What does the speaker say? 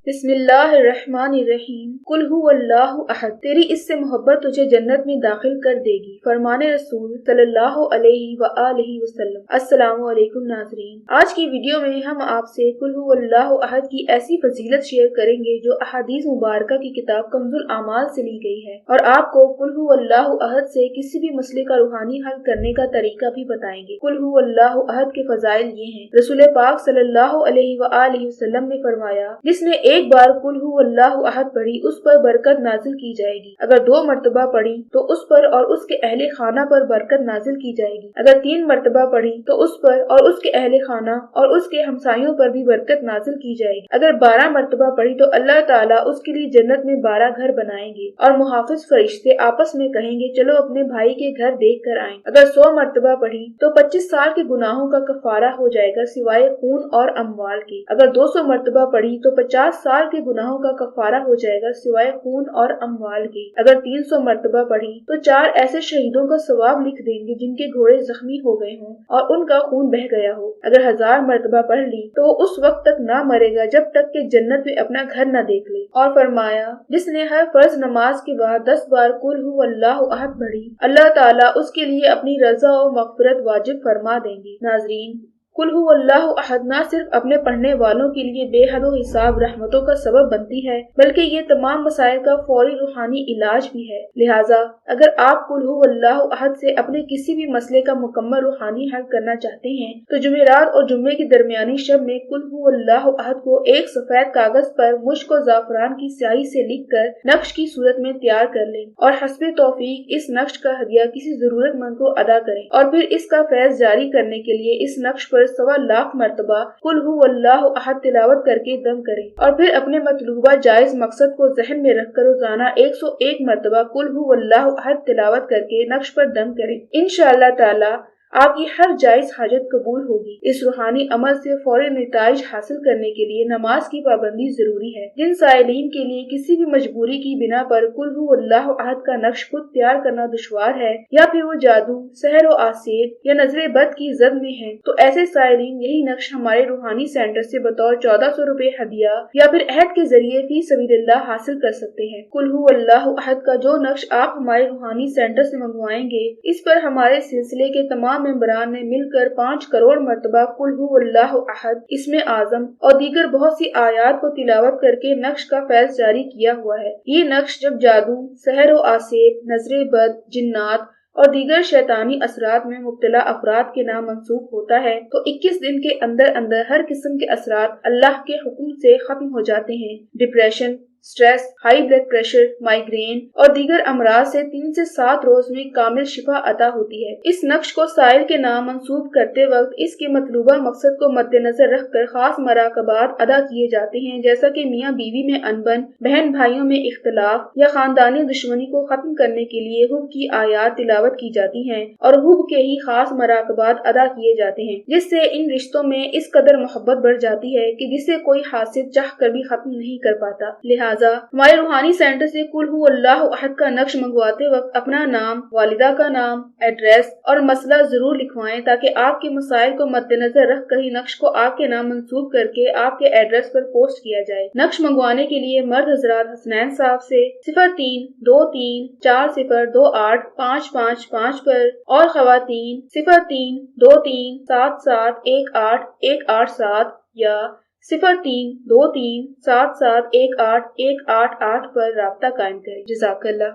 बिस्मिल्लाहिर्रहमानिर्रहीम। कुल हुवल्लाहु अहद। तेरी इससे मोहब्बत तुझे जन्नत में दाखिल कर देगी। फरमाने रसूल सल्लल्लाहु अलैहि वआलिहि वसल्लम। अस्सलामु अलैकुम नाज़रीन, आज की वीडियो में हम आपसे कुल हुवल्लाहु अहद की ऐसी फजीलत शेयर करेंगे जो अहादीस मुबारका की किताब कंजुल आमाल से ली गई है, और आपको कुल हुवल्लाहु अहद से किसी भी मसले का रूहानी हल करने का तरीका भी बताएंगे। कुल हुवल्लाहु अहद के फजाइल ये हैं। रसूल पाक सल्लल्लाहु अलैहि वआलिहि वसल्लम ने फरमाया, जिसने एक बार कुल हुवल्लाहु अहद पढ़ी उस पर बरकत नाजिल की जाएगी। अगर 2 मरतबा पढ़ी तो उस पर और उसके अहले खाना पर बरकत नाजिल की जाएगी। अगर 3 मरतबा पढ़ी तो उस पर और उसके अहले खाना और उसके हमसायों पर भी बरकत नाजिल की जाएगी। अगर 12 मरतबा पढ़ी तो अल्लाह ताला उसके लिए जन्नत में 12 घर बनाएंगे और मुहाफिज फरिश्ते आपस में कहेंगे, चलो अपने भाई के घर देख कर आएं। अगर 100 मरतबा पढ़ी तो 25 साल के गुनाहों का कफारा हो जाएगा सिवाय खून और अमवाल के। अगर 200 मरतबा पढ़ी तो 50 साल के गुनाहों का कफारा हो जाएगा सिवाय खून और अमवाल के। अगर 300 मरतबा पढ़ी तो 4 ऐसे शहीदों का सवाब लिख देंगे जिनके घोड़े जख्मी हो गए हों और उनका खून बह गया हो। अगर 1000 मरतबा पढ़ ली तो उस वक्त तक ना मरेगा जब तक कि जन्नत में अपना घर न देख ले। और फरमाया, जिसने हर फर्ज नमाज के बाद 10 बार कुल हुवल्लाहु अहद पढ़ी, अल्लाह ताला उसके लिए अपनी रजा और मग़फ़िरत वाजिब फरमा देंगे। नाज़रीन, कुल हुवल्लाहु अहद न सिर्फ अपने पढ़ने वालों के लिए बेहद हिसाब रहमतों का सबब बनती है, बल्कि ये तमाम मसाइल का फौरी रूहानी इलाज भी है। लिहाजा अगर आप कुल हुवल्लाहु अहद से अपने किसी भी मसले का मुकम्मल रूहानी हल करना चाहते हैं तो जुमेरात और जुम्मे की दरमियानी शब में कुल हुवल्लाहु अहद को एक सफेद कागज पर मुश्क और ज़ाफ़रान की स्याही से लिख कर नक्श की सूरत में तैयार कर लें और हस्बे तौफीक इस नक्श का हदिया किसी जरूरतमंद को अदा करें, और फिर इसका फैज जारी करने के लिए इस नक्श पर 1.25 लाख मरतबा कुल हुवल्लाहु अहद तिलावत करके दम करें, और फिर अपने मतलूबा जायज मकसद को जहन में रखकर रोजाना 101 मरतबा कुल हुवल्लाहु अहद तिलावत करके नक्श पर दम करें। इंशाअल्लाह ताला आपकी हर जायज हाजत कबूल होगी। इस रूहानी अमल से फौरी नतीज हासिल करने के लिए नमाज की पाबंदी जरूरी है। जिन साइलीन के लिए किसी भी मजबूरी की बिना पर कुल हुवल्लाहु अहद का नक्श खुद तैयार करना दुश्वार है, या फिर वो जादू, सहर व आसेब या नजरे बद की जद में है, तो ऐसे साइलीन यही नक्श हमारे रूहानी सेंटर से बतौर 1400 रुपए हदिया या फिर अहद के जरिए फी सबीलिल्लाह हासिल कर सकते हैं। कुल हुवल्लाहु अहद का जो नक्श आप हमारे रूहानी सेंटर से मंगवाएंगे, इस पर हमारे सिलसिले के तमाम मेंबरान ने मिलकर 5 करोड़ मरतबा कुल हुवल्लाहु अहद, इसमें आजम और दीगर बहुत सी आयात को तिलावत करके नक्श का फैज जारी किया हुआ है। ये नक्श जब जादू, सहर व आसेब, नजरे बद, जिन्नात और दीगर शैतानी असरात में मुब्तला अफराद के नाम मंसूब होता है तो 21 दिन के अंदर अंदर हर किस्म के असरात अल्लाह के हुक्म से खत्म हो जाते हैं। Depression, stress, high blood pressure, migraine और दीगर अमराज से 3 से 7 रोज में कामिल शिफा अता होती है। इस नक्श को साइल के नाम मंसूब करते वक्त इसके मतलूबा मकसद को मद्देनजर रखकर खास मराकबात अदा किए जाते हैं, जैसा कि मियाँ बीवी में अनबन, बहन भाइयों में इख्तलाफ या खानदानी दुश्मनी को खत्म करने के लिए हुब की आयात तिलावत की जाती हैं और हुब के ही खास मराकबात अदा किए जाते हैं, जिससे इन रिश्तों में इस कदर मोहब्बत बढ़ जाती है कि जिसे कोई हासिल चाह कर भी खत्म नहीं कर पाता। लिहाजा हमारे रूहानी सेंटर से कुल हुवल्लाहु अहद का नक्श मंगवाते वक्त अपना नाम, वालिदा का नाम, एड्रेस और मसला जरूर लिखवाएं, ताकि आपके मसाइल को मद्देनजर रख कर ही नक्श को आपके नाम मंसूब करके आपके एड्रेस पर पोस्ट किया जाए। नक्श मंगवाने के लिए मर्द हजरात हसनैन साहब से 0323402855 पर और खवातीन 0323771818 या 0323771818 पर राब्ता कायम करें। जज़ाकल्लाह।